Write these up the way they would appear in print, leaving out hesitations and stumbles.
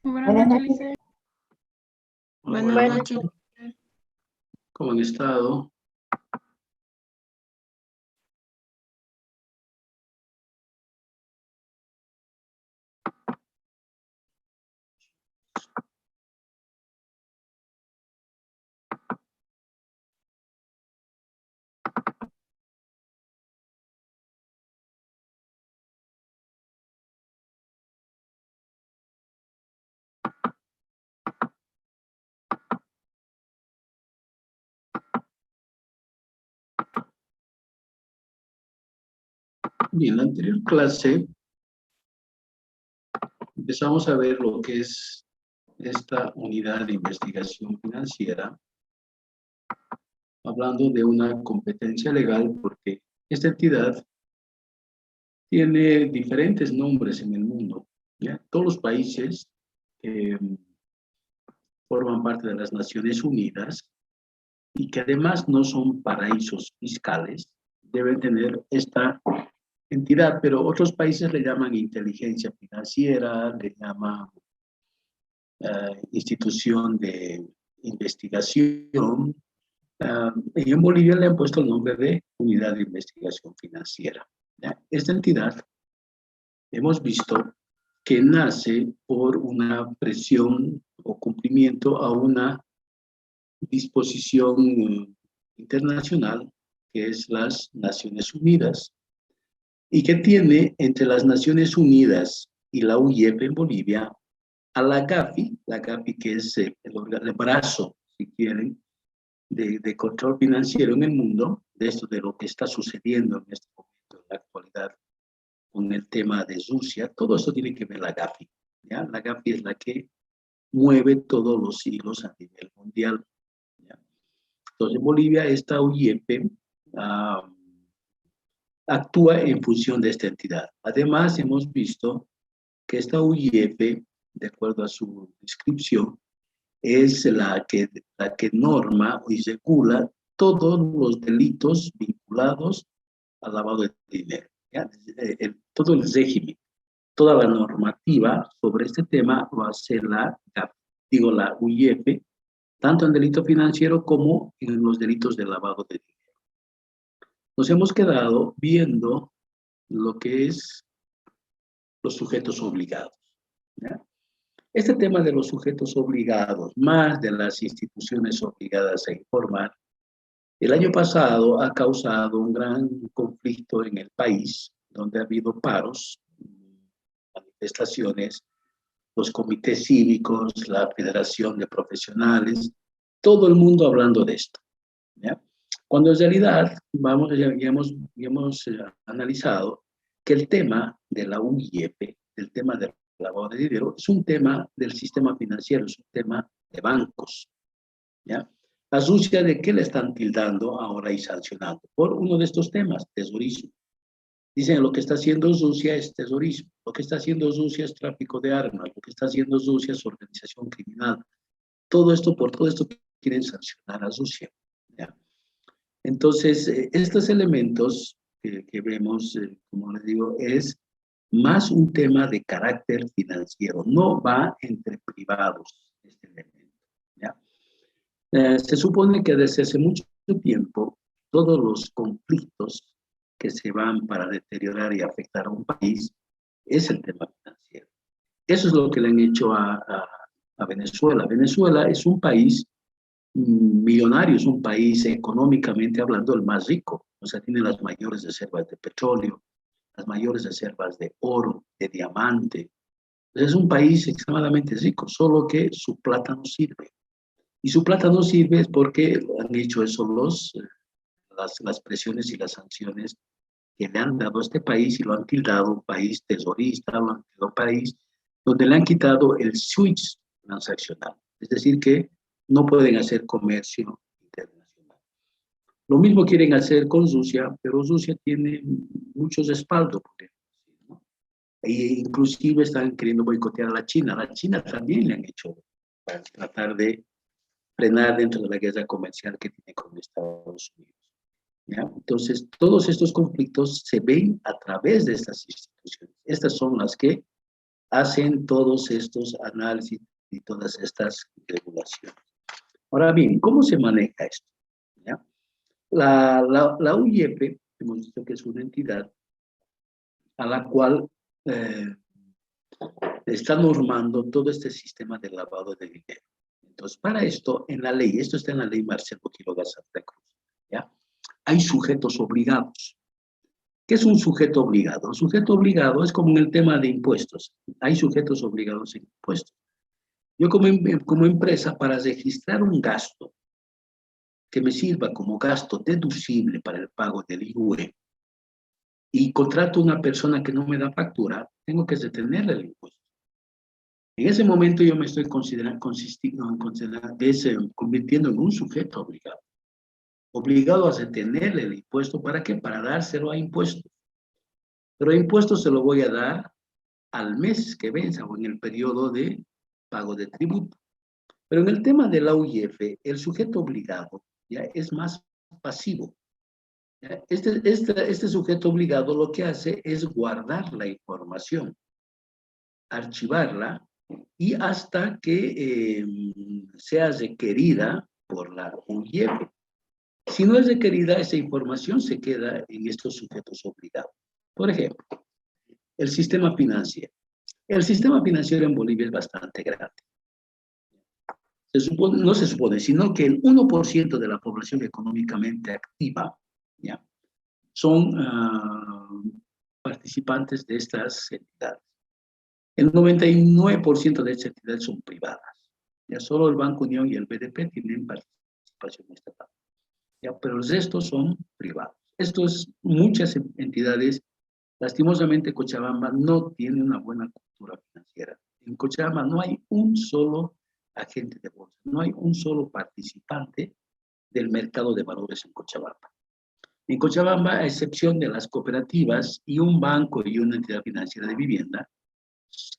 Buenas Buenas noches, noches. Liceo. Buenas noches. ¿Cómo han estado? Bien, en la anterior clase empezamos a ver lo que es esta unidad de investigación financiera, hablando de una competencia legal, porque esta entidad tiene diferentes nombres en el mundo, ¿ya? Todos los países que forman parte de las Naciones Unidas y que además no son paraísos fiscales, deben tener esta entidad, pero otros países le llaman inteligencia financiera, le llaman institución de investigación, y en Bolivia le han puesto el nombre de unidad de investigación financiera. ¿Ya? Esta entidad hemos visto que nace por una presión o cumplimiento a una disposición internacional que es las Naciones Unidas, y que tiene entre las Naciones Unidas y la UIEP en Bolivia a la GAFI que es el brazo, si quieren, de control financiero en el mundo, de esto de lo que está sucediendo en este momento, en la actualidad, con el tema de Rusia. Todo esto tiene que ver la GAFI, ¿ya? La GAFI es la que mueve todos los hilos a nivel mundial, ¿ya? Entonces, en Bolivia, esta UIEP actúa en función de esta entidad. Además, hemos visto que esta UIEP, de acuerdo a su descripción, es la que norma y regula todos los delitos vinculados al lavado de dinero. Todo el régimen, toda la normativa sobre este tema lo hace la UIEP, tanto en delito financiero como en los delitos de lavado de dinero. Nos hemos quedado viendo lo que es los sujetos obligados, ¿ya? Este tema de los sujetos obligados, más de las instituciones obligadas a informar, el año pasado ha causado un gran conflicto en el país, donde ha habido paros, manifestaciones, los comités cívicos, la Federación de Profesionales, todo el mundo hablando de esto, ¿ya? Cuando en realidad ya hemos analizado que el tema de la UIEP, el tema del lavado de dinero, es un tema del sistema financiero, es un tema de bancos, ¿ya? ¿A Rusia de qué le están tildando ahora y sancionando? Por uno de estos temas, terrorismo. Dicen, lo que está haciendo Rusia es terrorismo, lo que está haciendo Rusia es tráfico de armas, lo que está haciendo Rusia es organización criminal. Todo esto, por todo esto quieren sancionar a Rusia, ¿ya? Entonces, estos elementos que vemos, como les digo, es más un tema de carácter financiero, no va entre privados este elemento, ¿ya? Se supone que desde hace mucho tiempo todos los conflictos que se van para deteriorar y afectar a un país es el tema financiero. Eso es lo que le han hecho a Venezuela. Venezuela es un país millonario, es un país económicamente hablando el más rico, o sea, tiene las mayores reservas de petróleo, las mayores reservas de oro, de diamante. Es un país extremadamente rico, solo que su plata no sirve. Y su plata no sirve es porque han hecho eso las presiones y las sanciones que le han dado a este país y lo han tildado un país terrorista, lo han tildado un país donde le han quitado el switch transaccional. Es decir, que no pueden hacer comercio internacional. Lo mismo quieren hacer con Rusia, pero Rusia tiene mucho respaldo, ¿no? E inclusive están queriendo boicotear a la China. A la China también le han hecho para tratar de frenar dentro de la guerra comercial que tiene con Estados Unidos, ¿ya? Entonces, todos estos conflictos se ven a través de estas instituciones. Estas son las que hacen todos estos análisis y todas estas regulaciones. Ahora bien, ¿cómo se maneja esto? ¿Ya? La UIEP, hemos dicho que es una entidad a la cual está normando todo este sistema de lavado de dinero. Entonces, para esto, en la ley, esto está en la ley Marcelo Quiroga Santa Cruz, ¿ya? Hay sujetos obligados. ¿Qué es un sujeto obligado? Un sujeto obligado es como en el tema de impuestos. Hay sujetos obligados en impuestos. Yo como empresa, para registrar un gasto que me sirva como gasto deducible para el pago del IVA y contrato a una persona que no me da factura, tengo que detenerle el impuesto. En ese momento yo me estoy convirtiendo en un sujeto obligado. Obligado a detenerle el impuesto, ¿para qué? Para dárselo a impuestos. Pero el impuesto se lo voy a dar al mes que venza o en el periodo de pago de tributo. Pero en el tema de la UIF, el sujeto obligado ya es más pasivo. Este sujeto obligado lo que hace es guardar la información, archivarla y hasta que sea requerida por la UIF. Si no es requerida, esa información se queda en estos sujetos obligados. Por ejemplo, el sistema financiero. El sistema financiero en Bolivia es bastante grande. No se supone, sino que el 1% de la población económicamente activa, ¿ya?, son participantes de estas entidades. El 99% de estas entidades son privadas. Ya solo el Banco Unión y el BDP tienen participación estatal. ¿Ya? Pero el resto son privados. Muchas entidades, lastimosamente Cochabamba no tiene una buena cultura financiera. En Cochabamba no hay un solo agente de bolsa, no hay un solo participante del mercado de valores en Cochabamba. En Cochabamba, a excepción de las cooperativas y un banco y una entidad financiera de vivienda,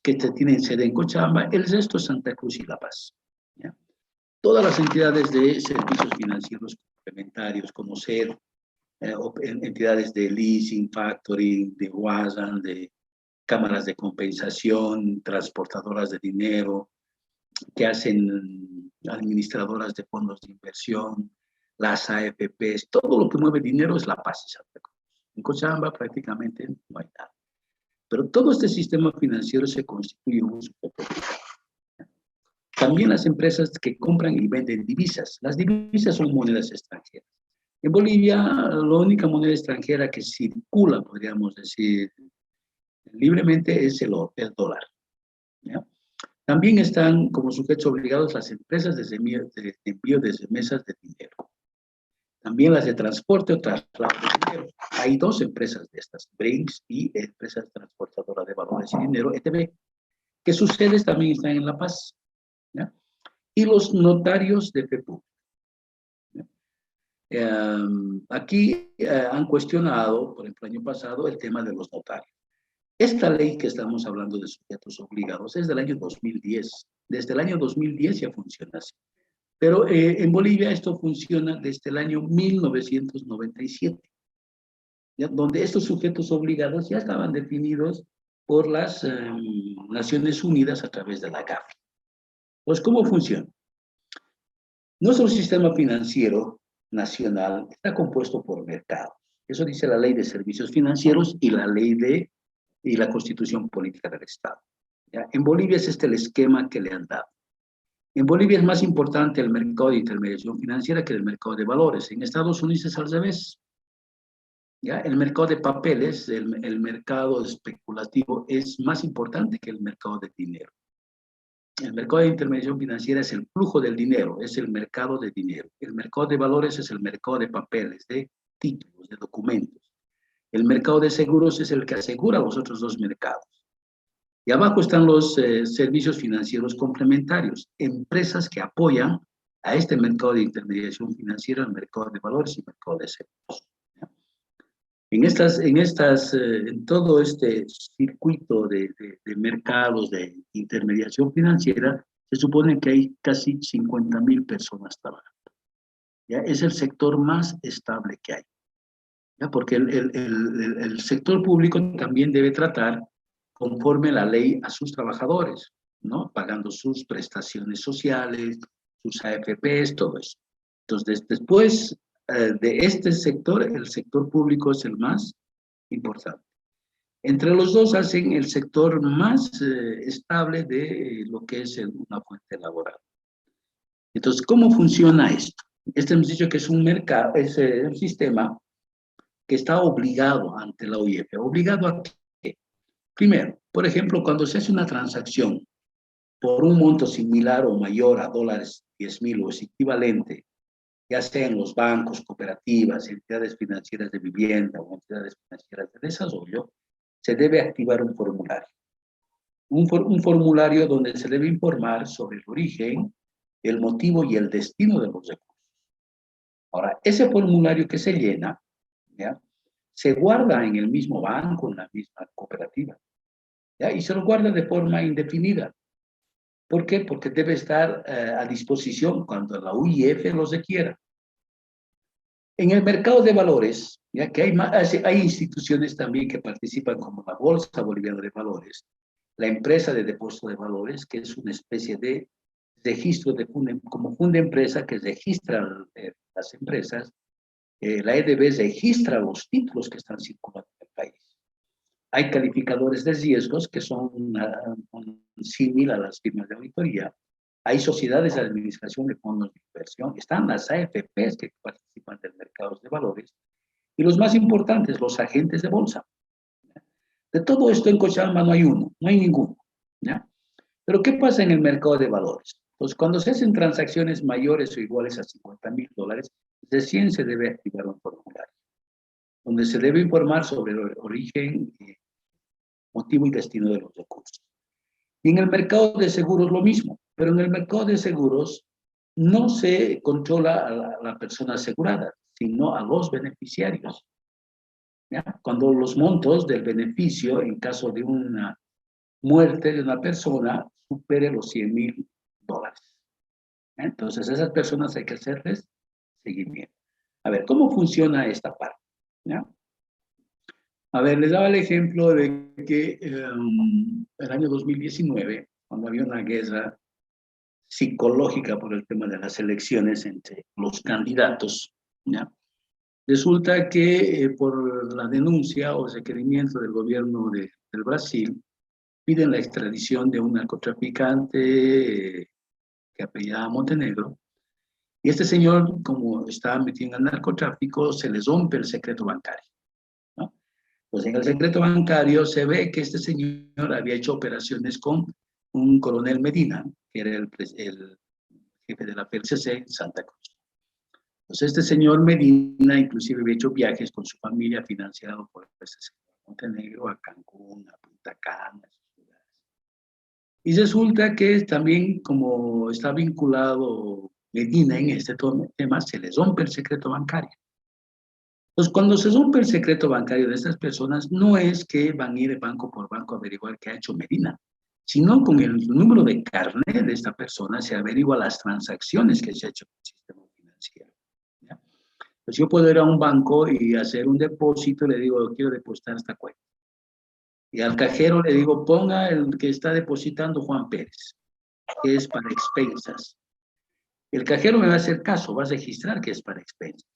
que tienen sede en Cochabamba, el resto es Santa Cruz y La Paz. ¿Ya? Todas las entidades de servicios financieros complementarios, como ser entidades de leasing, factoring, de WASAN, de cámaras de compensación, transportadoras de dinero, que hacen administradoras de fondos de inversión, las AFPs, todo lo que mueve dinero es La Paz y Santa Cruz. En Cochabamba prácticamente no hay nada. Pero todo este sistema financiero se constituye en un sujeto. También las empresas que compran y venden divisas. Las divisas son monedas extranjeras. En Bolivia, la única moneda extranjera que circula, podríamos decir, libremente es el dólar. ¿Ya? También están como sujetos obligados las empresas de envío de remesas de dinero. También las de transporte o traslado de dinero. Hay dos empresas de estas, Brinks y Empresas Transportadoras de Valores y Dinero, ETB, que sus sedes también están en La Paz. ¿Ya? Y los notarios de fe pública. Aquí han cuestionado, por ejemplo, el año pasado, el tema de los notarios. Esta ley que estamos hablando de sujetos obligados es del año 2010. Desde el año 2010 ya funciona así. Pero en Bolivia esto funciona desde el año 1997, ¿ya? Donde estos sujetos obligados ya estaban definidos por las Naciones Unidas a través de la GAFI. Pues, ¿cómo funciona? Nuestro sistema financiero nacional está compuesto por mercados. Eso dice la Ley de Servicios Financieros y la Constitución Política del Estado. ¿Ya? En Bolivia es el esquema que le han dado. En Bolivia es más importante el mercado de intermediación financiera que el mercado de valores. En Estados Unidos es al revés. ¿Ya? El mercado de papeles, el mercado especulativo es más importante que el mercado de dinero. El mercado de intermediación financiera es el flujo del dinero, es el mercado de dinero. El mercado de valores es el mercado de papeles, de títulos, de documentos. El mercado de seguros es el que asegura los otros dos mercados. Y abajo están los servicios financieros complementarios, empresas que apoyan a este mercado de intermediación financiera, el mercado de valores y el mercado de seguros. En todo este circuito de mercados de intermediación financiera, se supone que hay casi 50.000 personas trabajando. ¿Ya? Es el sector más estable que hay. ¿Ya? Porque el sector público también debe tratar conforme la ley a sus trabajadores, ¿no? Pagando sus prestaciones sociales, sus AFPs, todo eso. Entonces, después de este sector, el sector público es el más importante. Entre los dos hacen el sector más estable de lo que es una fuente laboral. Entonces, ¿cómo funciona esto? Este hemos dicho que es un mercado, es un sistema que está obligado ante la OIF. ¿Obligado a qué? Primero, por ejemplo, cuando se hace una transacción por un monto similar o mayor a dólares 10,000 o es equivalente, ya sea en los bancos, cooperativas, entidades financieras de vivienda o entidades financieras de desarrollo, se debe activar un formulario. Un formulario donde se debe informar sobre el origen, el motivo y el destino de los recursos. Ahora, ese formulario que se llena, ¿ya?, se guarda en el mismo banco, en la misma cooperativa, ¿ya?, y se lo guarda de forma indefinida. ¿Por qué? Porque debe estar a disposición cuando la UIF los requiera. En el mercado de valores, ya que hay instituciones también que participan como la Bolsa Boliviana de Valores, la empresa de depósito de valores, que es una especie de registro de como funda empresa que registra las empresas, la EDB registra los títulos que están circulando en el país. Hay calificadores de riesgos que son similares a las firmas de auditoría. Hay sociedades de administración de fondos de inversión. Están las AFPs que participan del mercado de valores. Y los más importantes, los agentes de bolsa. De todo esto en Cochabamba no hay uno, no hay ninguno, ¿ya? Pero ¿qué pasa en el mercado de valores? Pues cuando se hacen transacciones mayores o iguales a 50,000 dólares, recién se debe activar un formulario, donde se debe informar sobre el origen, motivo y destino de los recursos. Y en el mercado de seguros lo mismo, pero en el mercado de seguros no se controla a la persona asegurada, sino a los beneficiarios, ¿ya? Cuando los montos del beneficio, en caso de una muerte de una persona, supere los 100,000 dólares. Entonces, a esas personas hay que hacerles seguimiento. A ver, ¿cómo funciona esta parte? ¿Ya? A ver, les daba el ejemplo de que el año 2019, cuando había una guerra psicológica por el tema de las elecciones entre los candidatos, ¿ya?, resulta que por la denuncia o requerimiento del gobierno del Brasil, piden la extradición de un narcotraficante que apellidaba Montenegro, y este señor, como estaba metido en el narcotráfico, se les rompe el secreto bancario, ¿no? Pues en el secreto bancario se ve que este señor había hecho operaciones con un coronel Medina, que era el jefe de la PLCC en Santa Cruz. Entonces este señor Medina inclusive había hecho viajes con su familia financiado por este señor Montenegro a Cancún, a Punta Cana. Y resulta que también, como está vinculado Medina en este tema, se les rompe el secreto bancario. Entonces, cuando se rompe el secreto bancario de estas personas, no es que van a ir banco por banco a averiguar qué ha hecho Medina, sino con el número de carnet de esta persona se averigua las transacciones que se ha hecho en el sistema financiero, ¿ya? Pues yo puedo ir a un banco y hacer un depósito, le digo, quiero depositar esta cuenta. Y al cajero le digo, ponga el que está depositando Juan Pérez, que es para expensas. El cajero me va a hacer caso, va a registrar que es para expensas,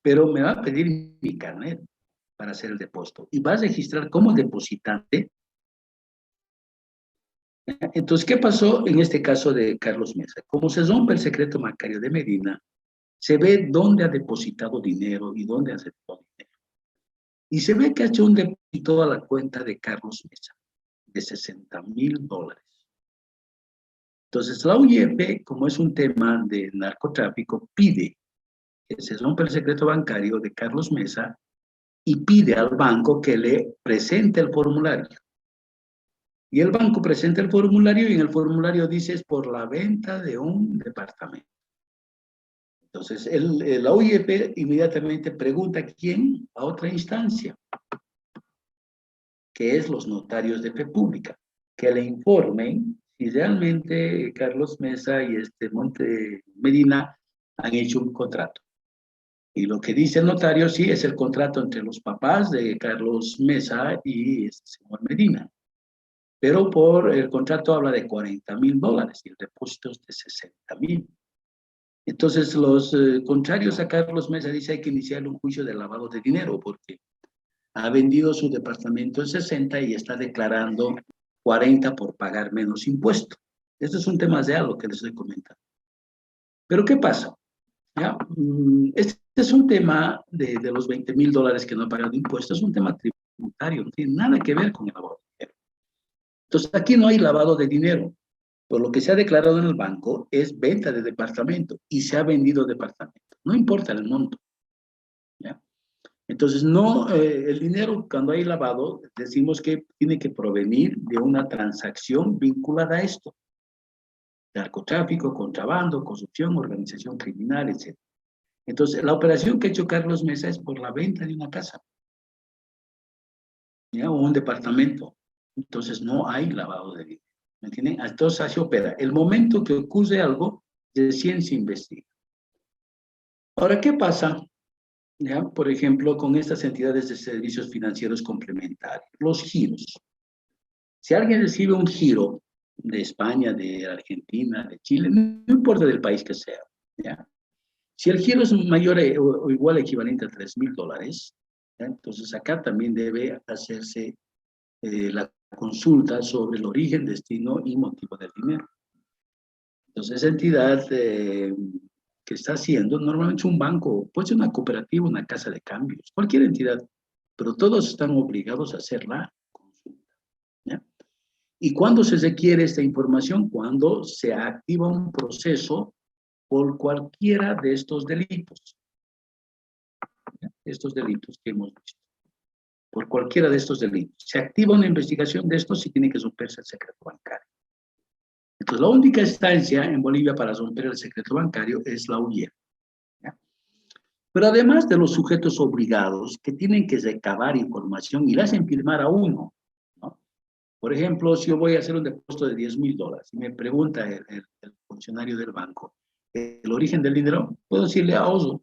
pero me va a pedir mi carnet para hacer el depósito y va a registrar como depositante. Entonces, ¿qué pasó en este caso de Carlos Mesa? Como se rompe el secreto bancario de Medina, se ve dónde ha depositado dinero y dónde ha aceptado dinero. Y se ve que ha hecho un depósito a la cuenta de Carlos Mesa de 60,000 dólares. Entonces, la UIF, como es un tema de narcotráfico, pide que se rompa el secreto bancario de Carlos Mesa y pide al banco que le presente el formulario. Y el banco presenta el formulario y en el formulario dice es por la venta de un departamento. Entonces, la UIF inmediatamente pregunta a quién, a otra instancia, que es los notarios de fe pública, que le informen si realmente Carlos Mesa y Medina han hecho un contrato. Y lo que dice el notario, sí, es el contrato entre los papás de Carlos Mesa y este señor Medina. pero por el contrato habla de $40,000 y el depósito es de 60,000. Entonces, los contrarios a Carlos Mesa dice hay que iniciar un juicio de lavado de dinero porque ha vendido su departamento en 60 y está declarando 40 por pagar menos impuestos. Esto es un tema de algo que les estoy comentando. Pero ¿qué pasa? ¿Ya? Este es un tema de los $20,000 que no ha pagado impuestos, es un tema tributario, no tiene nada que ver con el lavado de dinero. Entonces, aquí no hay lavado de dinero. Por lo que se ha declarado en el banco es venta de departamento y se ha vendido departamento. No importa el monto. ¿Ya? Entonces, no, el dinero cuando hay lavado, decimos que tiene que provenir de una transacción vinculada a esto. Narcotráfico, contrabando, corrupción, organización criminal, etc. Entonces, la operación que ha hecho Carlos Mesa es por la venta de una casa, ¿ya? O un departamento. Entonces, no hay lavado de dinero. ¿Me entienden? Entonces, así opera. El momento que ocurre algo, recién se investiga. Ahora, ¿qué pasa? ¿Ya? Por ejemplo, con estas entidades de servicios financieros complementarios, los giros. Si alguien recibe un giro de España, de Argentina, de Chile, no importa del país que sea, ¿ya? Si el giro es mayor o igual equivalente a $3,000, ¿ya? Entonces acá también debe hacerse la consulta sobre el origen, destino y motivo del dinero. Entonces esa entidad que está haciendo, normalmente un banco, puede ser una cooperativa, una casa de cambios, cualquier entidad, pero todos están obligados a hacer la consulta, ¿ya? ¿Y cuándo se requiere esta información? Cuando se activa un proceso por cualquiera de estos delitos, ¿ya? Estos delitos que hemos visto. Por cualquiera de estos delitos. Se activa una investigación de estos y tiene que romperse el secreto bancario. Entonces, la única instancia en Bolivia para romper el secreto bancario es la UIEF, ¿ya? Pero además de los sujetos obligados que tienen que recabar información y la hacen firmar a uno, ¿no? Por ejemplo, si yo voy a hacer un depósito de $10,000 y me pregunta el funcionario del banco el origen del dinero, puedo decirle ahorro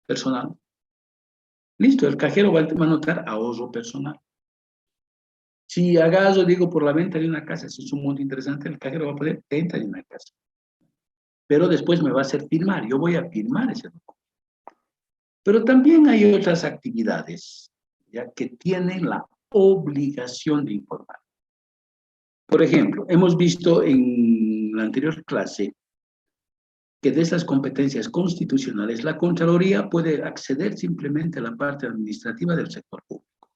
personal. Listo, el cajero va a anotar ahorro personal. Si acaso digo por la venta de una casa, eso es un monto interesante, el cajero va a poner venta de una casa. Pero después me va a hacer firmar, yo voy a firmar ese documento. Pero también hay otras actividades, ¿ya? Que tienen la obligación de informar. Por ejemplo, hemos visto en la anterior clase que de esas competencias constitucionales la Contraloría puede acceder simplemente a la parte administrativa del sector público.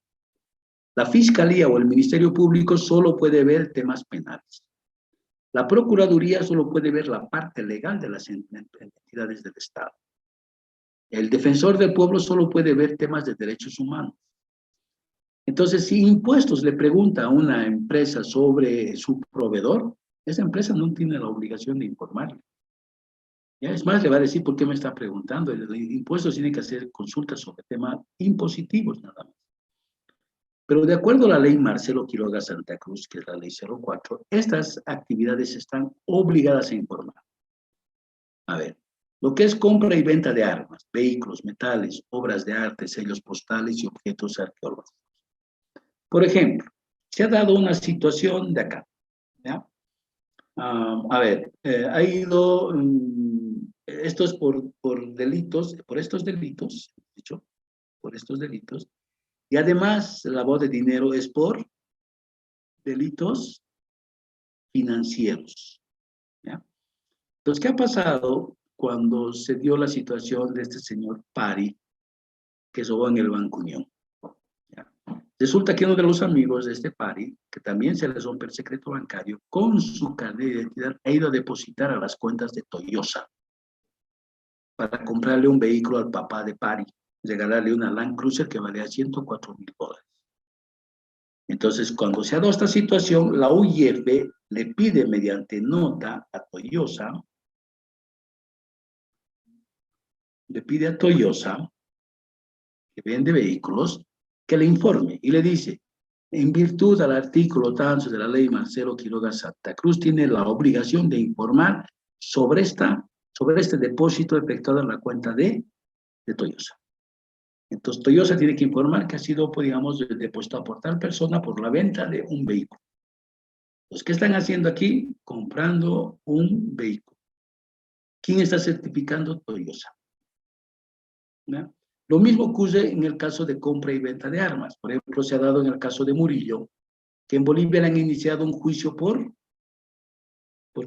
La Fiscalía o el Ministerio Público solo puede ver temas penales. La Procuraduría solo puede ver la parte legal de las entidades del Estado. El Defensor del Pueblo solo puede ver temas de derechos humanos. Entonces, si Impuestos le pregunta a una empresa sobre su proveedor, esa empresa no tiene la obligación de informarle. Ya es más, le va a decir por qué me está preguntando. El Impuestos tiene que hacer consultas sobre temas impositivos nada más. Pero de acuerdo a la ley Marcelo Quiroga Santa Cruz, que es la ley 04, estas actividades están obligadas a informar. A ver, lo que es compra y venta de armas, vehículos, metales, obras de arte, sellos postales y objetos arqueológicos. Por ejemplo, se ha dado una situación de acá, ¿ya? A ver, ha ido, esto es por delitos, por estos delitos, dicho, por estos delitos, y además el lavado de dinero es por delitos financieros, ¿ya? Entonces, ¿qué ha pasado cuando se dio la situación de este señor Pari que robó en el Banco Unión? ¿Ya? Resulta que uno de los amigos de este Pari, que también se le rompe el secreto bancario, con su carnet de identidad ha ido a depositar a las cuentas de Toyosa para comprarle un vehículo al papá de Pari, regalarle una Land Cruiser que valía $104,000. Entonces, cuando se ha dado esta situación, la UIF le pide mediante nota a Toyosa, le pide a Toyosa, que vende vehículos, que le informe y le dice, en virtud del artículo tanto de la ley Marcelo Quiroga Santa Cruz, tiene la obligación de informar sobre este depósito efectuado en la cuenta de Toyosa. Entonces, Toyosa tiene que informar que ha sido, pues, digamos, depositado por tal persona por la venta de un vehículo. Entonces, ¿qué están haciendo aquí? Comprando un vehículo. ¿Quién está certificando? Toyota. ¿Ya? Lo mismo ocurre en el caso de compra y venta de armas. Por ejemplo, se ha dado en el caso de Murillo, que en Bolivia le han iniciado un juicio por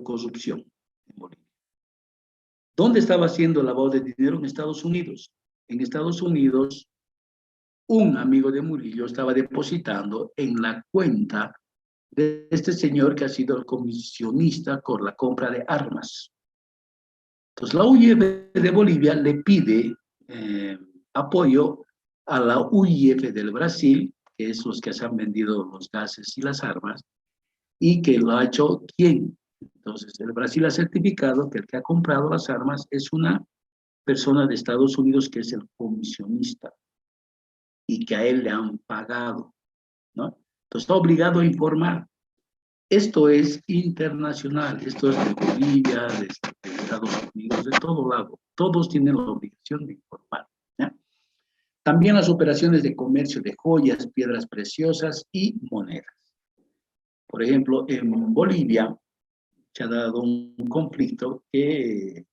corrupción. En Bolivia. ¿Dónde estaba haciendo lavado de dinero? En Estados Unidos. En Estados Unidos, un amigo de Murillo estaba depositando en la cuenta de este señor que ha sido el comisionista con la compra de armas. Entonces, la UIF de Bolivia le pide apoyo a la UIF del Brasil, que es los que se han vendido los gases y las armas, y que lo ha hecho ¿quién? Entonces, el Brasil ha certificado que el que ha comprado las armas es una persona de Estados Unidos que es el comisionista y que a él le han pagado, ¿no? Entonces, está obligado a informar. Esto es internacional, esto es de Bolivia, de Estados Unidos, de todo lado. Todos tienen la obligación de informar, ¿ya? También las operaciones de comercio de joyas, piedras preciosas y monedas. Por ejemplo, en Bolivia se ha dado un conflicto que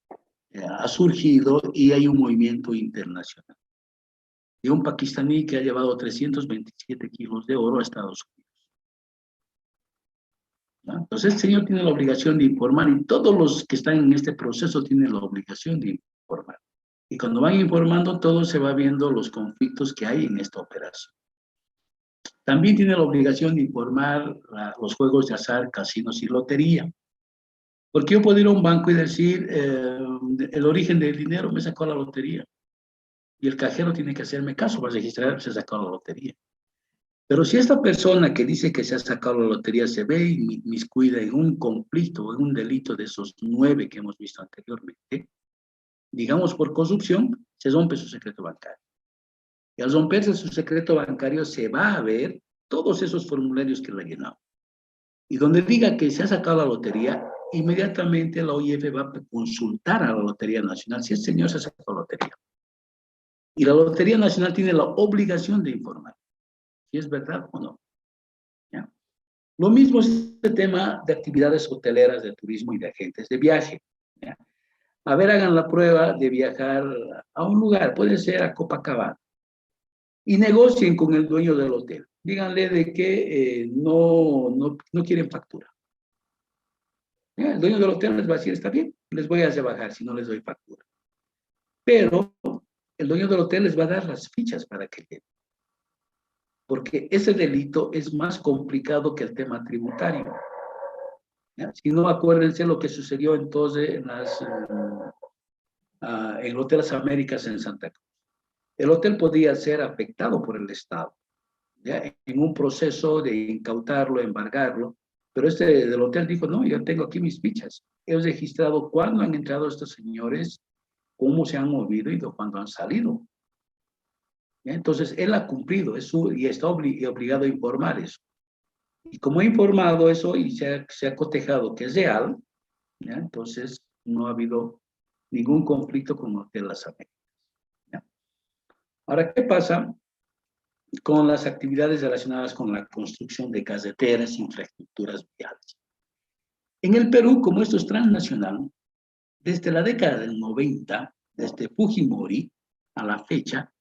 ha surgido y hay un movimiento internacional. De un pakistaní que ha llevado 327 kilos de oro a Estados Unidos. ¿No? Entonces el señor tiene la obligación de informar y todos los que están en este proceso tienen la obligación de informar. Y cuando van informando, todo se va viendo los conflictos que hay en esta operación. También tiene la obligación de informar los juegos de azar, casinos y lotería. Porque yo puedo ir a un banco y decir, el origen del dinero me sacó la lotería. Y el cajero tiene que hacerme caso para registrar se ha sacado la lotería. Pero si esta persona que dice que se ha sacado la lotería se ve y miscuida en un conflicto o en un delito de esos 9 que hemos visto anteriormente, digamos por corrupción, se rompe su secreto bancario. Y al romperse su secreto bancario se va a ver todos esos formularios que le ha llenado. Y donde diga que se ha sacado la lotería, inmediatamente la OIF va a consultar a la Lotería Nacional si el señor se ha sacado la lotería. Y la Lotería Nacional tiene la obligación de informar si es verdad o no. ¿Ya? Lo mismo es este tema de actividades hoteleras, de turismo y de agentes de viaje. ¿Ya? A ver, hagan la prueba de viajar a un lugar, puede ser a Copacabana, y negocien con el dueño del hotel. Díganle de que no quieren factura. ¿Ya? El dueño del hotel les va a decir, está bien, les voy a rebajar si no les doy factura. Pero el dueño del hotel les va a dar las fichas para que queden. Porque ese delito es más complicado que el tema tributario. ¿Ya? Si no, acuérdense lo que sucedió entonces en el Hotel Las Américas en Santa Cruz. El hotel podía ser afectado por el Estado, ¿ya? En un proceso de incautarlo, embargarlo, pero del hotel dijo, no, yo tengo aquí mis fichas. He registrado cuándo han entrado estos señores, cómo se han movido y de cuándo han salido. ¿Ya? Entonces, él ha cumplido y está obligado a informar eso. Y como ha informado eso y se ha cotejado que es real, ¿ya? Entonces no ha habido ningún conflicto con Hotel Las Américas. ¿Ya? Ahora, ¿qué pasa con las actividades relacionadas con la construcción de carreteras, infraestructuras viales? En el Perú, como esto es transnacional, desde la década del 90, desde Fujimori a la fecha,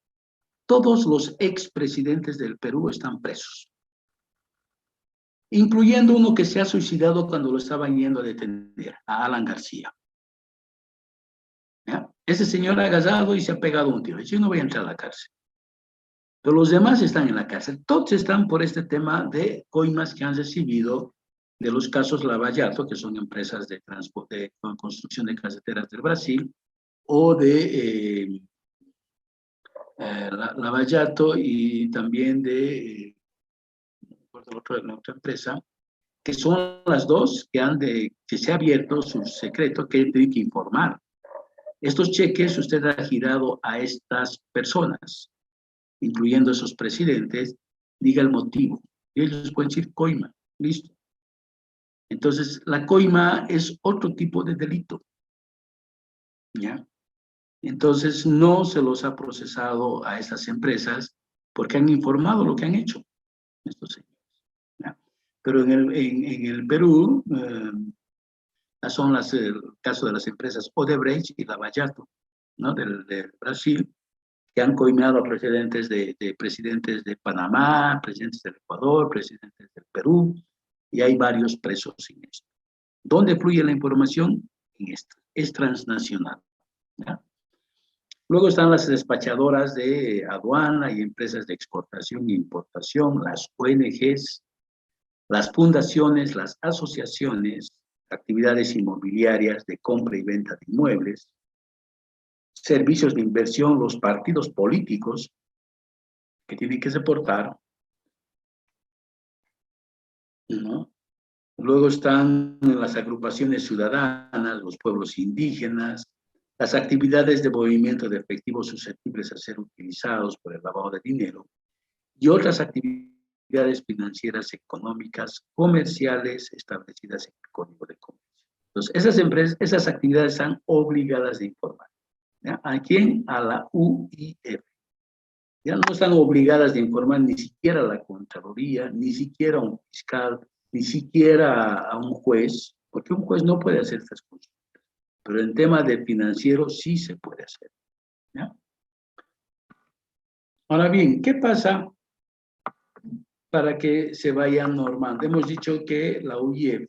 todos los expresidentes del Perú están presos, incluyendo uno que se ha suicidado cuando lo estaban yendo a detener, a Alan García. ¿Ya? Ese señor ha agarrado y se ha pegado un tiro. Yo no voy a entrar a la cárcel. Pero los demás están en la cárcel. Todos están por este tema de coimas que han recibido de los casos Lavallato, que son empresas de transporte, de construcción de carreteras del Brasil, o de Lavallato y también de la otra empresa, que son las dos que se ha abierto su secreto que tiene que informar. Estos cheques usted ha girado a estas personas, incluyendo esos presidentes, diga el motivo. Y ellos pueden decir coima, listo. Entonces, la coima es otro tipo de delito. ¿Ya? Entonces, no se los ha procesado a esas empresas porque han informado lo que han hecho estos señores. ¿Ya? Pero en el Perú son el caso de las empresas Odebrecht y Lavallato, ¿no? de Brasil, que han coimeado a presidentes de Panamá, presidentes del Ecuador, presidentes del Perú, y hay varios presos en esto. ¿Dónde fluye la información? En esto. Es transnacional. ¿Ya? Luego están las despachadoras de aduana y empresas de exportación e importación, las ONGs, las fundaciones, las asociaciones, actividades inmobiliarias de compra y venta de inmuebles, servicios de inversión, los partidos políticos que tienen que soportar, ¿no? Luego están las agrupaciones ciudadanas, los pueblos indígenas, las actividades de movimiento de efectivos susceptibles a ser utilizados por el lavado de dinero y otras actividades financieras, económicas, comerciales establecidas en el Código de Comercio. Entonces, esas actividades están obligadas de informar. ¿Ya? ¿A quién? A la UIF. Ya no están obligadas de informar ni siquiera a la Contraloría, ni siquiera a un fiscal, ni siquiera a un juez, porque un juez no puede hacer estas cosas. Pero en tema de financiero sí se puede hacer. ¿Ya? Ahora bien, ¿qué pasa para que se vaya normando? Hemos dicho que la UIF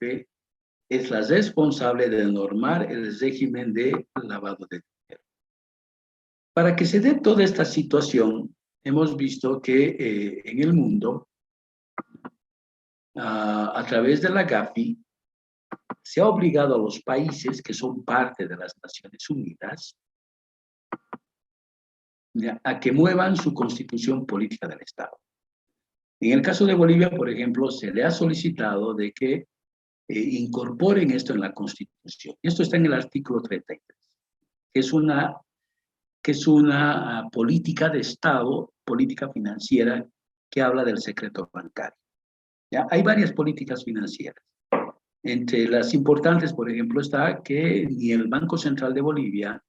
es la responsable de normar el régimen de lavado de dinero. Para que se dé toda esta situación, hemos visto que en el mundo, a través de la GAFI, se ha obligado a los países que son parte de las Naciones Unidas a que muevan su constitución política del Estado. En el caso de Bolivia, por ejemplo, se le ha solicitado de que incorporen esto en la Constitución. Esto está en el artículo 33, que es una política de Estado, política financiera, que habla del secreto bancario. ¿Ya? Hay varias políticas financieras. Entre las importantes, por ejemplo, está que ni el Banco Central de Bolivia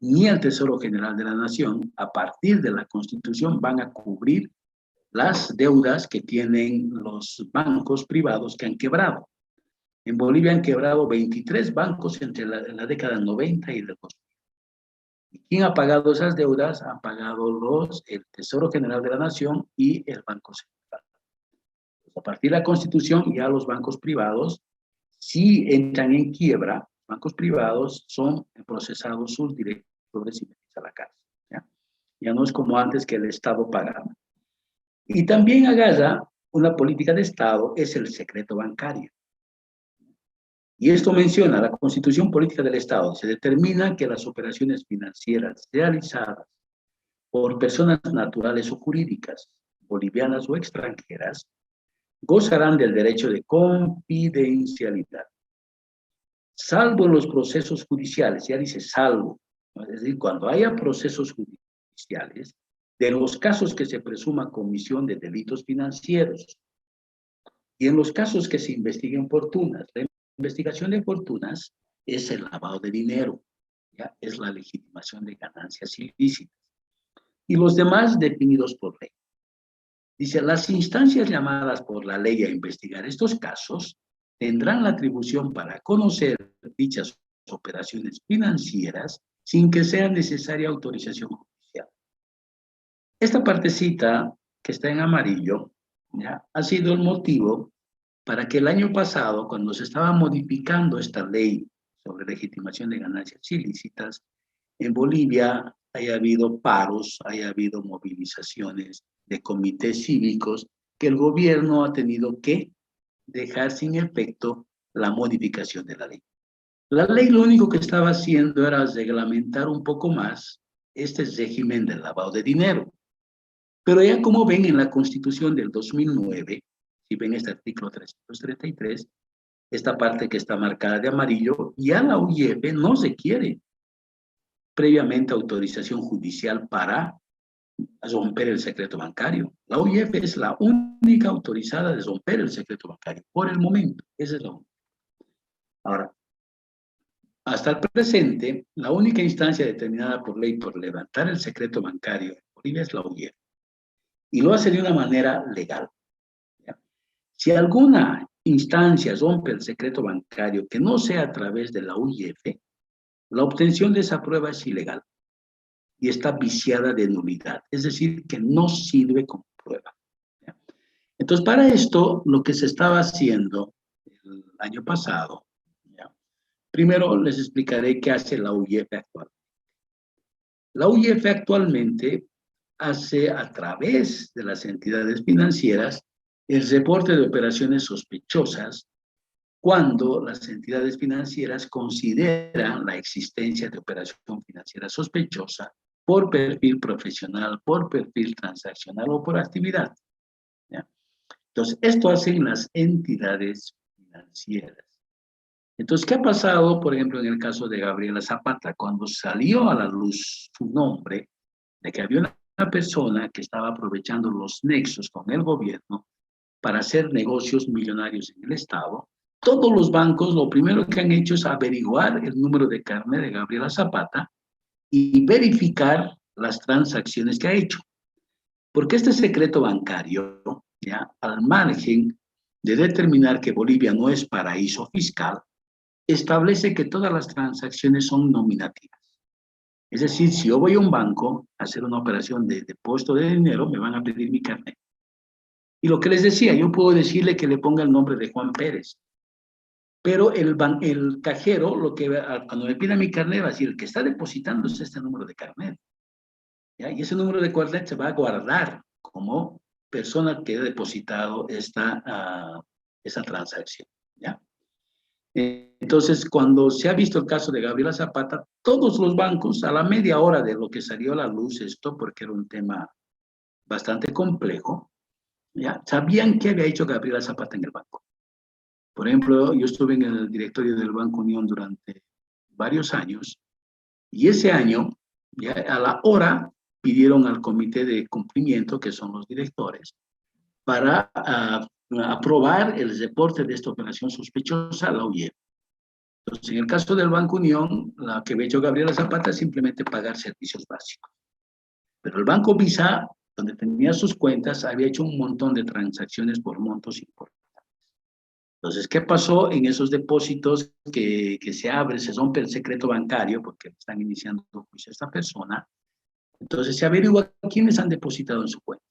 ni el Tesoro General de la Nación, a partir de la Constitución, van a cubrir las deudas que tienen los bancos privados que han quebrado. En Bolivia han quebrado 23 bancos entre la década del 90 y del 2000. ¿Y quién ha pagado esas deudas? Han pagado el Tesoro General de la Nación y el Banco Central. A partir de la Constitución, ya los bancos privados, si entran en quiebra, bancos privados son procesados sus directores y metidos a la cárcel. Ya no es como antes que el Estado pagaba. Y también agarra una política de Estado, es el secreto bancario. Y esto menciona la Constitución Política del Estado. Se determina que las operaciones financieras realizadas por personas naturales o jurídicas, bolivianas o extranjeras, gozarán del derecho de confidencialidad. Salvo en los procesos judiciales, ya dice salvo, ¿no? Es decir, cuando haya procesos judiciales, de los casos que se presuma comisión de delitos financieros, y en los casos que se investiguen fortunas. La investigación de fortunas es el lavado de dinero, ¿ya? Es la legitimación de ganancias ilícitas. Y los demás definidos por ley. Dice, las instancias llamadas por la ley a investigar estos casos tendrán la atribución para conocer dichas operaciones financieras sin que sea necesaria autorización judicial. Esta partecita que está en amarillo, ¿ya? Ha sido el motivo para que el año pasado, cuando se estaba modificando esta ley sobre legitimación de ganancias ilícitas, en Bolivia haya habido paros, haya habido movilizaciones de comités cívicos, que el gobierno ha tenido que dejar sin efecto la modificación de la ley. La ley lo único que estaba haciendo era reglamentar un poco más este régimen del lavado de dinero. Pero ya como ven en la Constitución del 2009, si ven este artículo 333, esta parte que está marcada de amarillo, ya la UIF no requiere previamente autorización judicial para romper el secreto bancario. La UIF es la única autorizada de romper el secreto bancario, por el momento. Esa es la única. Ahora, hasta el presente, la única instancia determinada por ley por levantar el secreto bancario en Bolivia es la UIF. Y lo hace de una manera legal. ¿Ya? Si alguna instancia rompe el secreto bancario que no sea a través de la UIF, la obtención de esa prueba es ilegal y está viciada de nulidad, es decir, que no sirve como prueba. ¿Ya? Entonces, para esto, lo que se estaba haciendo el año pasado, ¿ya? Primero les explicaré qué hace la UIF actual. La UIF actualmente hace a través de las entidades financieras el reporte de operaciones sospechosas cuando las entidades financieras consideran la existencia de operación financiera sospechosa por perfil profesional, por perfil transaccional o por actividad. ¿Ya? Entonces, esto hacen las entidades financieras. Entonces, ¿qué ha pasado, por ejemplo, en el caso de Gabriela Zapata? Cuando salió a la luz su nombre, de que había una persona que estaba aprovechando los nexos con el gobierno para hacer negocios millonarios en el Estado, todos los bancos lo primero que han hecho es averiguar el número de carnet de Gabriela Zapata y verificar las transacciones que ha hecho. Porque este secreto bancario, ya, al margen de determinar que Bolivia no es paraíso fiscal, establece que todas las transacciones son nominativas. Es decir, si yo voy a un banco a hacer una operación de depósito de dinero, me van a pedir mi carnet. Y lo que les decía, yo puedo decirle que le ponga el nombre de Juan Pérez, pero el cajero, cuando me pida mi carnet, va a decir, el que está depositando es este número de carnet. ¿Ya? Y ese número de carnet se va a guardar como persona que ha depositado esa transacción. ¿Ya? Entonces, cuando se ha visto el caso de Gabriela Zapata, todos los bancos, a la media hora de lo que salió a la luz esto, porque era un tema bastante complejo, ¿ya? Sabían qué había hecho Gabriela Zapata en el banco. Por ejemplo, yo estuve en el directorio del Banco Unión durante varios años y ese año, ya a la hora, pidieron al comité de cumplimiento, que son los directores, para aprobar el reporte de esta operación sospechosa a la UIF. Entonces, en el caso del Banco Unión, la que había hecho Gabriela Zapata es simplemente pagar servicios básicos. Pero el Banco Visa, donde tenía sus cuentas, había hecho un montón de transacciones por montos importantes. Entonces, ¿qué pasó en esos depósitos que se abre, se rompe el secreto bancario, porque están iniciando juicio a esta persona? Entonces, se averigua quiénes han depositado en su cuenta.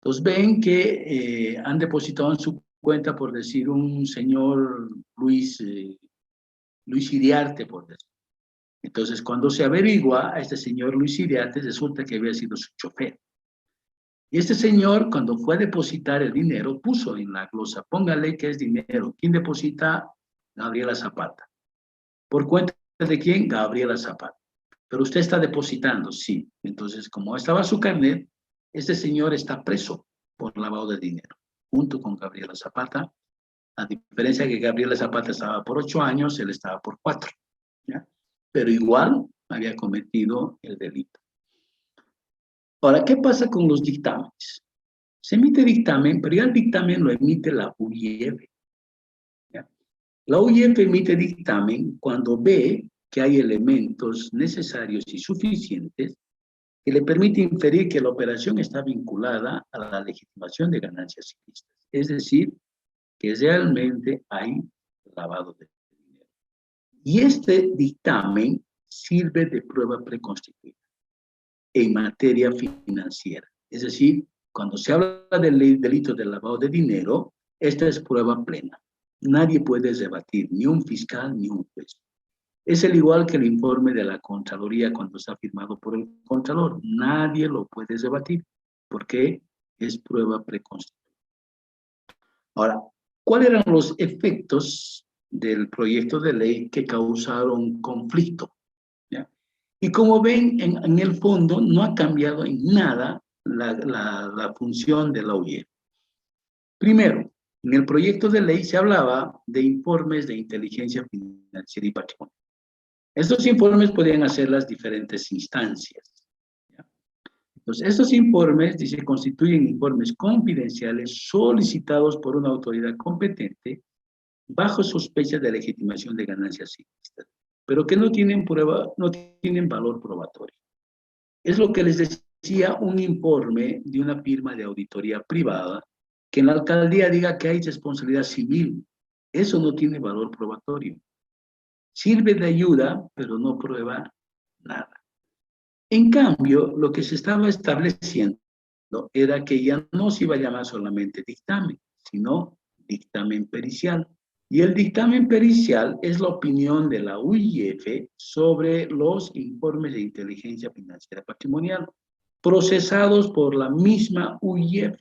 Entonces, ven que han depositado en su cuenta, por decir, un señor Luis Iriarte, por decir. Entonces, cuando se averigua a este señor Luis Iriarte, resulta que había sido su chofer. Y este señor, cuando fue a depositar el dinero, puso en la glosa, póngale que es dinero. ¿Quién deposita? Gabriela Zapata. ¿Por cuenta de quién? Gabriela Zapata. Pero usted está depositando, sí. Entonces, como estaba su carnet, este señor está preso por lavado de dinero, junto con Gabriela Zapata. A diferencia de que Gabriela Zapata estaba por 8 años, él estaba por 4. ¿Ya? Pero igual había cometido el delito. Ahora, ¿qué pasa con los dictámenes? Se emite dictamen, pero ya el dictamen lo emite la UIF. ¿Ya? La UIF emite dictamen cuando ve que hay elementos necesarios y suficientes que le permite inferir que la operación está vinculada a la legitimación de ganancias ilícitas. Es decir, que realmente hay lavado de dinero. Y este dictamen sirve de prueba preconstituida en materia financiera. Es decir, cuando se habla del delito de lavado de dinero, esta es prueba plena. Nadie puede rebatir, ni un fiscal ni un juez. Es el igual que el informe de la Contraloría cuando está firmado por el Contralor. Nadie lo puede rebatir porque es prueba preconstituida. Ahora, ¿cuáles eran los efectos del proyecto de ley que causaron conflicto? ¿Ya? Y como ven, en el fondo no ha cambiado en nada la función de la UIF. Primero, en el proyecto de ley se hablaba de informes de inteligencia financiera y patrimonial. Estos informes podían hacer las diferentes instancias. ¿Ya? Entonces, estos informes, dice, constituyen informes confidenciales solicitados por una autoridad competente bajo sospecha de legitimación de ganancias ilícitas, pero que no tienen prueba, no tienen valor probatorio. Es lo que les decía un informe de una firma de auditoría privada Que en la alcaldía diga que hay responsabilidad civil. Eso no tiene valor probatorio. Sirve de ayuda, pero no prueba nada. En cambio, lo que se estaba estableciendo era que ya no se iba a llamar solamente dictamen, sino dictamen pericial. Y el dictamen pericial es la opinión de la UIF sobre los informes de inteligencia financiera patrimonial, procesados por la misma UIF,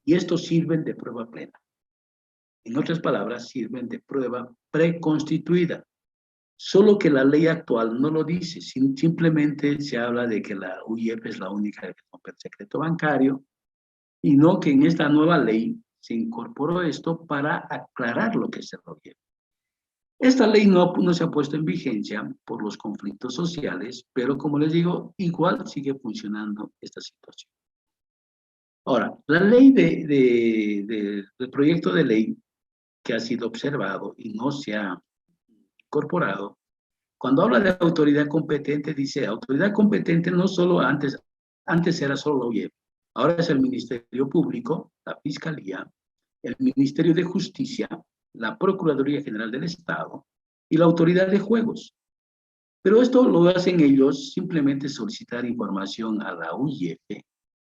y estos sirven de prueba plena. En otras palabras, sirven de prueba preconstituida. Solo que la ley actual no lo dice, simplemente se habla de que la UIF es la única que rompe el secreto bancario, y no que en esta nueva ley se incorporó esto para aclarar lo que es el OIF. Esta ley no se ha puesto en vigencia por los conflictos sociales, pero como les digo, igual sigue funcionando esta situación. Ahora, la ley del proyecto de ley que ha sido observado y no se ha incorporado, cuando habla de autoridad competente, dice autoridad competente no solo antes era solo la UIF, ahora es el Ministerio Público, la Fiscalía, el Ministerio de Justicia, la Procuraduría General del Estado y la Autoridad de Juegos. Pero esto lo hacen ellos simplemente solicitar información a la UIF,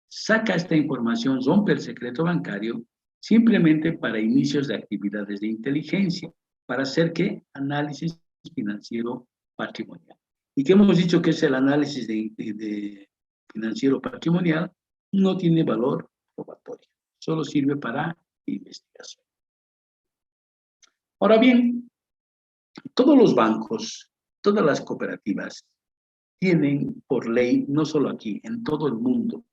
saca esta información, rompe el secreto bancario, simplemente para inicios de actividades de inteligencia, para hacer ¿qué? Análisis financiero patrimonial. Y que hemos dicho que es el análisis de financiero patrimonial, no tiene valor probatorio, solo sirve para investigación. Ahora bien, todos los bancos, todas las cooperativas tienen por ley, no solo aquí, en todo el mundo,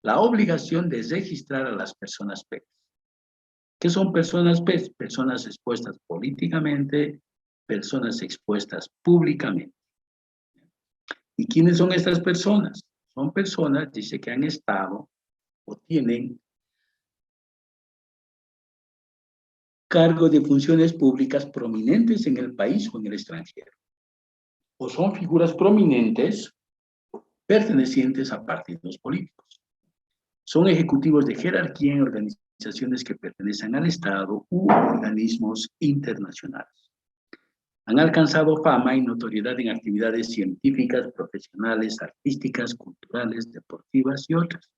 la obligación de registrar a las personas PEC. ¿Qué son personas PEC? Personas expuestas políticamente, personas expuestas públicamente. ¿Y quiénes son estas personas? Son personas, dice, que han estado o tienen cargo de funciones públicas prominentes en el país o en el extranjero. O son figuras prominentes pertenecientes a partidos políticos. Son ejecutivos de jerarquía en organizaciones que pertenecen al Estado u organismos internacionales. Han alcanzado fama y notoriedad en actividades científicas, profesionales, artísticas, culturales, deportivas y otras.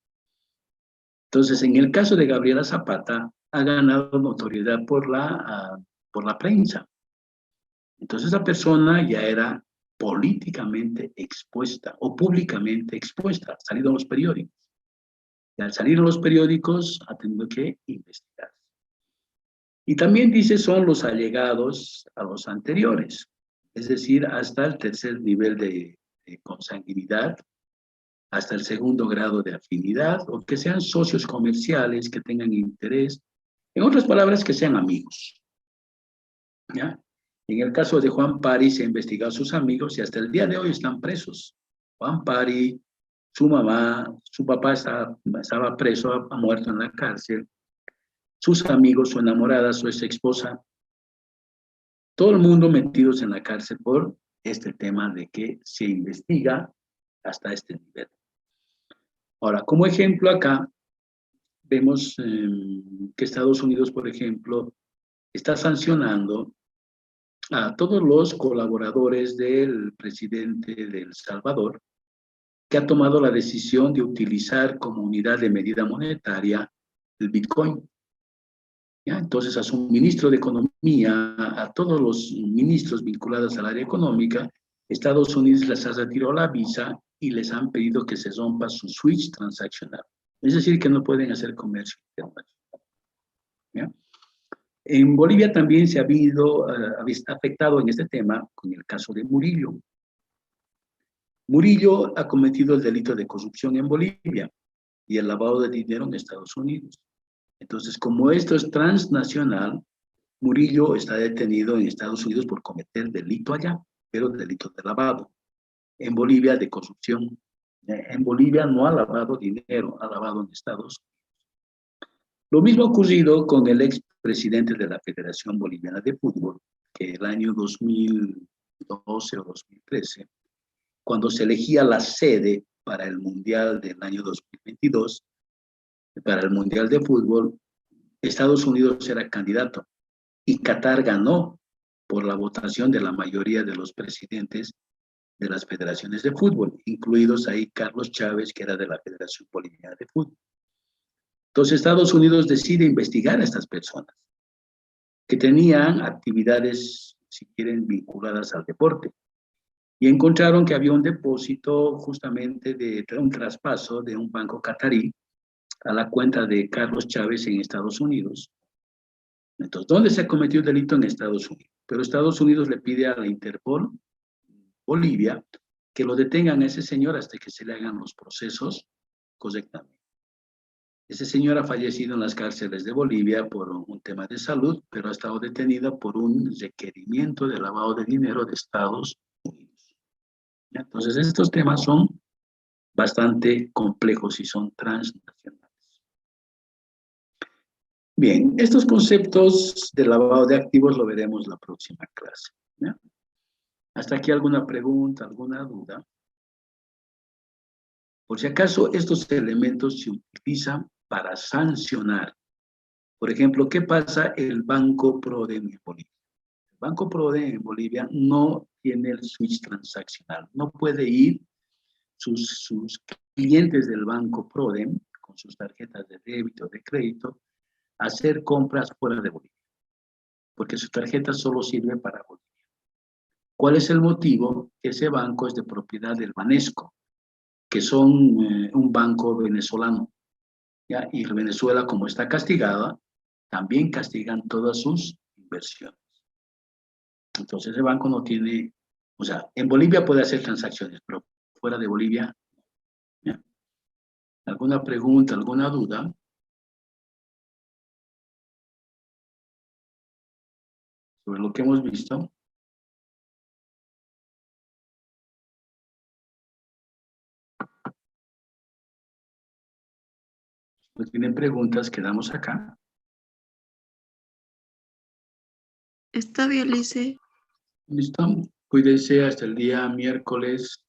Entonces, en el caso de Gabriela Zapata, ha ganado notoriedad por la prensa. Entonces, esa persona ya era políticamente expuesta o públicamente expuesta, ha salido en los periódicos. Y al salir en los periódicos, ha tenido que investigar. Y también dice son los allegados a los anteriores, es decir, hasta el tercer nivel de consanguinidad, hasta el segundo grado de afinidad, o que sean socios comerciales, que tengan interés, en otras palabras, que sean amigos. ¿Ya? En el caso de Juan Pari se ha investigado a sus amigos y hasta el día de hoy están presos. Juan Pari, su mamá, su papá estaba preso, ha muerto en la cárcel, sus amigos, su enamorada, su ex esposa, todo el mundo metidos en la cárcel por este tema de que se investiga hasta este nivel. Ahora, como ejemplo acá, vemos que Estados Unidos, por ejemplo, está sancionando a todos los colaboradores del presidente de El Salvador, que ha tomado la decisión de utilizar como unidad de medida monetaria el Bitcoin. ¿Ya? Entonces, a su ministro de Economía, a todos los ministros vinculados al área económica, Estados Unidos les ha retirado la visa y les han pedido que se rompa su switch transaccional. Es decir, que no pueden hacer comercio internacional. ¿Ya? En Bolivia también se ha habido afectado en este tema con el caso de Murillo. Murillo ha cometido el delito de corrupción en Bolivia y el lavado de dinero en Estados Unidos. Entonces, como esto es transnacional, Murillo está detenido en Estados Unidos por cometer delito allá, pero delito de lavado. En Bolivia, de corrupción. En Bolivia no ha lavado dinero, ha lavado en Estados Unidos. Lo mismo ha ocurrido con el expresidente de la Federación Boliviana de Fútbol, que el año 2012 o 2013, cuando se elegía la sede para el Mundial del año 2022, para el Mundial de Fútbol, Estados Unidos era candidato y Qatar ganó por la votación de la mayoría de los presidentes de las federaciones de fútbol, incluidos ahí Carlos Chávez, que era de la Federación Boliviana de Fútbol. Entonces Estados Unidos decide investigar a estas personas que tenían actividades, si quieren, vinculadas al deporte. Y encontraron que había un depósito justamente de un traspaso de un banco catarí a la cuenta de Carlos Chávez en Estados Unidos. Entonces, ¿dónde se cometió el delito? En Estados Unidos. Pero Estados Unidos le pide a la Interpol, Bolivia, que lo detengan a ese señor hasta que se le hagan los procesos correctamente. Ese señor ha fallecido en las cárceles de Bolivia por un tema de salud, pero ha estado detenido por un requerimiento de lavado de dinero de Estados Unidos. Entonces, estos temas son bastante complejos y son transnacionales. Bien, estos conceptos de lavado de activos lo veremos la próxima clase. ¿Ya? ¿Hasta aquí alguna pregunta, alguna duda? Por si acaso, estos elementos se utilizan para sancionar. Por ejemplo, ¿qué pasa el Banco Prodem en Bolivia? El Banco Prodem en Bolivia no tiene el switch transaccional. No puede ir sus clientes del Banco Prodem con sus tarjetas de débito, de crédito, a hacer compras fuera de Bolivia. Porque su tarjeta solo sirve para Bolivia. ¿Cuál es el motivo? Que ese banco es de propiedad del Banesco, que son un banco venezolano. ¿Ya? Y Venezuela, como está castigada, también castigan todas sus inversiones. Entonces, ese banco no tiene, o sea, en Bolivia puede hacer transacciones, pero fuera de Bolivia, ¿ya? ¿Alguna pregunta, alguna duda? Sobre lo que hemos visto. Si tienen preguntas, quedamos acá. Está bien, Lice. ¿Listo? Cuídense hasta el día miércoles